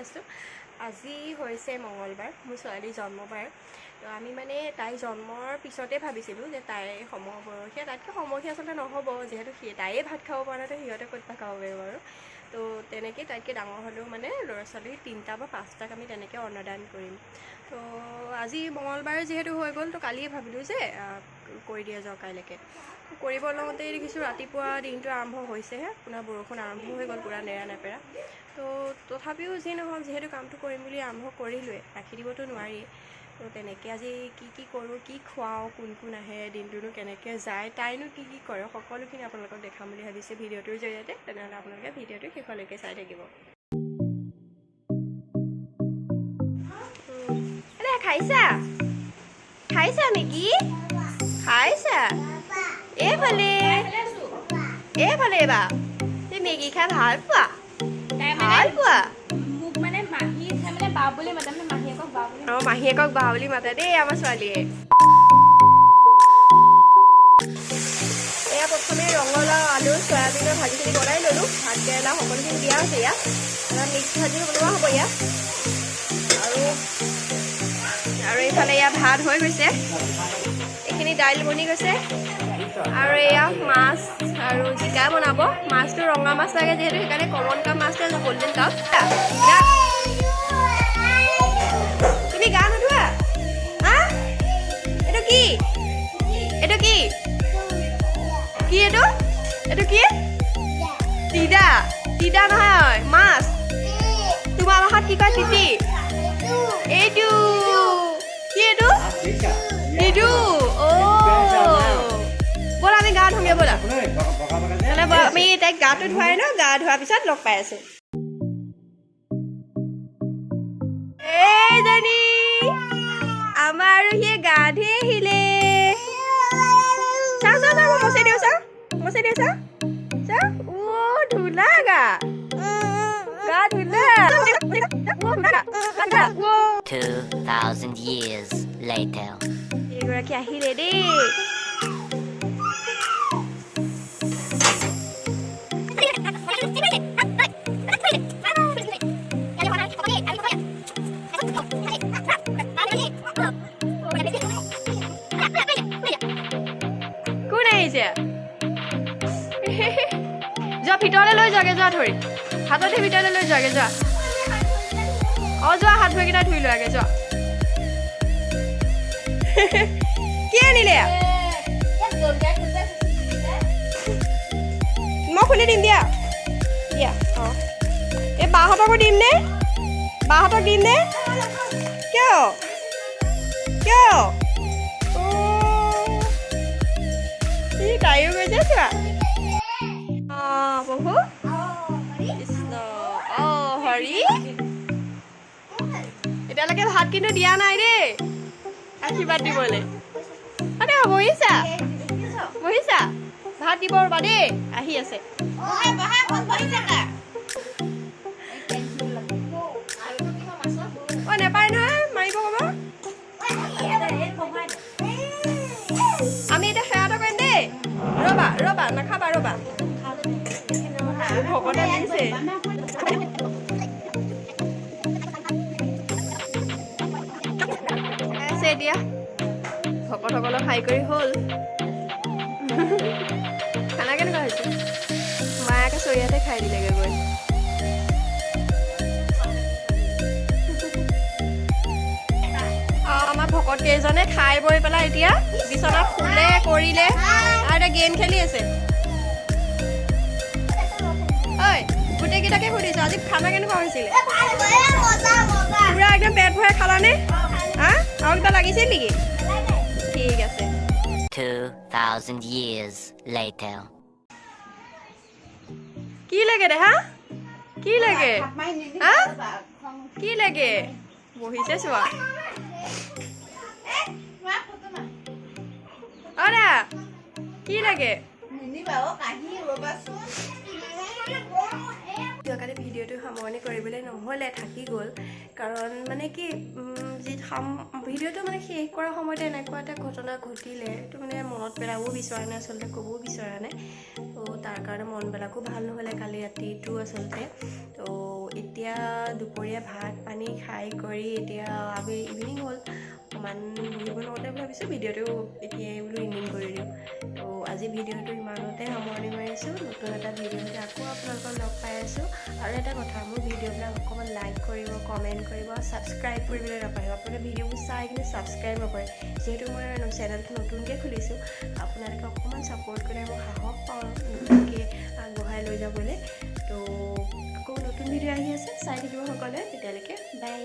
আছোঁ। আজি হৈছে মঙ্গলবাৰ, মোৰ ছোৱালীৰ জন্মবাৰ। তো আমি মানে তাই জন্মৰ পিছতে ভাবিছিলোঁ যে তাই সমবয়সীয়া, তাতকৈ সমবয়সীয়া আচলতে নহ'ব, যিহেতু তাইয়ে ভাত খাব পৰা নাই, তো সিহঁতে ক'ত ভাত খাব পাৰিব আৰু। তো তেনেকৈ তাইতকৈ ডাঙৰ হ'লেও মানে ল'ৰা ছোৱালী 3টা বা 5টাক আমি তেনেকৈ অন্নদান কৰিম। তো আজি মঙ্গলবাৰ যিহেতু হৈ গ'ল, তো কালিয়ে ভাবিলোঁ যে কৰি দিয়া যাওক কাইলৈকে। কৰিব লওঁতেই দেখিছোঁ ৰাতিপুৱা দিনটো আৰম্ভ হৈছেহে, পুনৰ বৰষুণ আৰম্ভ হৈ গ'ল, পূৰা নেৰা নেপেৰা। তো তথাপিও যি নহওক, যিহেতু কামটো কৰিম বুলি আৰম্ভ কৰিলোৱে, ৰাখি দিবতো নোৱাৰি। তো তেনেকৈ আজি কি কৰোঁ, কি খুৱাওঁ, কোন কোন আহে, দিনটোনো কেনেকৈ যায়, তাইনো কি কৰে, সকলোখিনি আপোনালোকক দেখাম বুলি ভাবিছোঁ ভিডিঅ'টোৰ জৰিয়তে। তেনেহ'লে আপোনালোকে ভিডিঅ'টো শেষলৈকে চাই থাকিব। খাইছা নেকি? খাইছা এইফালে এবা তুমি মেগী খাই ভাল পোৱা? ভাল পোৱা? মোক মানে মাহী মানে বা বুলি মাতে, মানে মাহীয়েকক বা বুলি। মাহীয়েকক বা বুলি মাতে দেই আমাৰ ছোৱালীয়ে। এয়া প্ৰথমে ৰঙালাও, আলু, চয়াবিনৰ ভাজিখিনি বনাই ল'লোঁ। ভাত কেৰেলা সকলোখিনি দিয়া হৈছে ইয়াত। এটা মিক্স ভাজি বনোৱা হ'ব ইয়াত। আৰু এইফালে ইয়াত ভাত হৈ গৈছে, এইখিনি দাইল বনি গৈছে। আৰু এয়া মাছ আৰু জিকা বনাব। মাছটো ৰঙা মাছ লাগে যিহেতু, সেইকাৰণে কমন কাপ মাছটো গল্ডেন কাপ। তুমি গা নোধোৱা? হা? এইটো কি? এইটো কি? কি এইটো? এইটো কি? তিতা। তিতা নহয়, মাছ। তোমাৰ ভাষাত কি কয়? তিতি। এইটো কি? এইটো নিদু। ব'লা আমি গা ধুমগে, ব'লা। আমি তাইক গাটো ধুৱাই ন, গা ধোৱাৰ পিছত লগ পাই আছো। এইজনী আমাৰ আৰু সি গা ধুই আহিলে। চাওঁ মই মচি দিওঁ, চাওঁ। ধুলা গা ধুলা। 2,000 years later. এইগৰাকী আহিলে দেই। কোন আহিছে? যোৱা ভিতৰলৈ লৈ যোৱাগে, যোৱা ধৰি হাততে ভিতৰলৈ লৈ যোৱাগে, যোৱা। যোৱা হাত ভৰিকেইটা ধুই লোৱাগে, যোৱা। কি আনিলে? মই খুলি দিম, দিয়া। এই বাহঁতকো দিম নে? বাহঁতক দিম নে? কিয়? তাইও গৈছে, চোৱা। প্ৰভু কৃষ্ণ। হৰি এতিয়ালৈকে ভাত কিন্তু দিয়া নাই দেই, আশীৰ্বাদ দিবলৈ। বহিছা? ভাত দিব ৰবা দেই, আহি আছে। নেপায় নহয়, মাৰিব ক'ব। আমি এতিয়া সেৱাটো কৰিম দেই। ৰবা নাখাবা, ৰবা। ভকতে দিছে। এতিয়া ভকতসকলক খাই কৰি হ'ল। খানা কেনেকুৱা হৈছে? মায়াকে চৰিয়াতে খাই দিলেগে গৈ। আমাৰ ভকত কেইজনে খাই বৈ পেলাই এতিয়া বিচনাত শুলে, কৰিলে, আৰু এতিয়া গেম খেলি আছে। ঐ, গোটেইকেইটাকে সুধিছো আজি খানা কেনেকুৱা হৈছিলে? পুৰা একদম পেট ভৰাই খালানে? আৰু কিবা লাগিছিল নেকি? ঠিক আছে। 2,000 years later. কি লাগে দে? কি লাগে? কি লাগে? বহিছে চোৱা। কি লাগে? যোৱাকালি ভিডিঅ'টো সামৰণি কৰিবলৈ নহ'লে, থাকি গ'ল। কাৰণ মানে কি, ভিডিঅ'টো মানে শেষ কৰাৰ সময়তে এনেকুৱা এটা ঘটনা ঘটিলে, এইটো মানে মনত পেলাবও বিচৰা নাই, আচলতে ক'বও বিচৰা নাই। তো তাৰ কাৰণে মনবিলাকো ভাল নহ'লে কালি ৰাতিটো আচলতে। তো এতিয়া দুপৰীয়া ভাত পানী খাই কৰি এতিয়া আমি ইভিনিং হ'ল অকণমান বহিব লগতে ভাবিছোঁ ভিডিঅ'টো এতিয়াই বোলো ইভিনিং কৰি দিওঁ। তো আজি ভিডিঅ'টো ইমানতে সামৰণি মাৰিছোঁ। নতুন এটা ভিডিঅ'তে আকৌ আপোনালোকক লগ পাই আছোঁ। আৰু এটা কথা, মোৰ ভিডিঅ'বিলাক অকণমান লাইক কৰিব, কমেণ্ট কৰিব, ছাবস্ক্ৰাইব কৰিবলৈ নাপাহৰিব। আপোনালোকে ভিডিঅ'বোৰ চাই কিনে ছাবস্ক্ৰাইব নকৰে, যিহেতু মই চেনেলটো নতুনকৈ খুলিছোঁ। আপোনালোকে অকণমান ছাপোৰ্ট কৰিলে মই সাহস পাওঁ নতুনকৈ আগবঢ়াই লৈ যাবলৈ। তো আকৌ নতুন ভিডিঅ' আহি আছে, চাই থাকিব সকলোৱে। তেতিয়ালৈকে বাই।